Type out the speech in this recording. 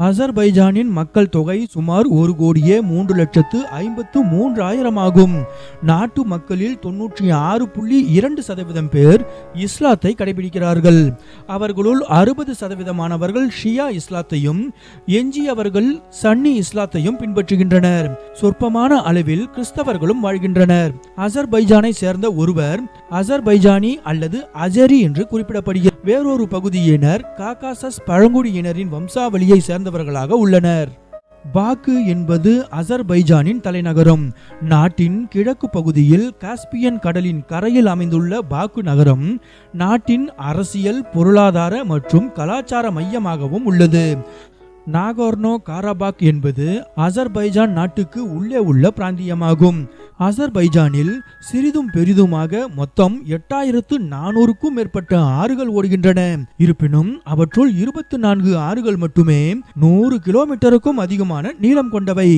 அசர்பைஜானின் மக்கள் தொகை சுமார் 1,03,53,000 ஆகும். நாட்டு மக்களில் 96.2% பேர் இஸ்லாத்தை கடைபிடிக்கிறார்கள். அவர்களுள் 60% ஷியா இஸ்லாத்தையும் எஞ்சியவர்கள் சன்னி இஸ்லாத்தையும் பின்பற்றுகின்றனர். சொற்பமான அளவில் கிறிஸ்தவர்களும் வாழ்கின்றனர். அசர்பைஜானை சேர்ந்த ஒருவர் அசர்பைஜானி அல்லது அஜரி என்று குறிப்பிடப்படுகிறார். வேறொரு பகுதியினர் காகாசஸ் பழங்குடியினரின் வம்சாவளியை சேர்ந்தவர்களாக உள்ளனர். பாக்கு என்பது அசர்பைஜானின் தலைநகரம். நாட்டின் கிழக்கு பகுதியில் காஸ்பியன் கடலின் கரையில் அமைந்துள்ள பாக்கு நகரம் நாட்டின் அரசியல், பொருளாதார மற்றும் கலாச்சார மையமாகவும் உள்ளது. நாகோர்னோ காராபாக் என்பது அசர்பைஜான் நாட்டுக்கு உள்ளே உள்ள பிராந்தியமாகும். அசர்பைஜானில் சிறிதும் பெரிதுமாக மொத்தம் 8400க்கும் மேற்பட்ட ஆறுகள் ஓடுகின்றன. இருப்பினும் அவற்றுள் 24 ஆறுகள் மட்டுமே 100 கிலோமீட்டருக்கும் அதிகமான நீளம் கொண்டவை.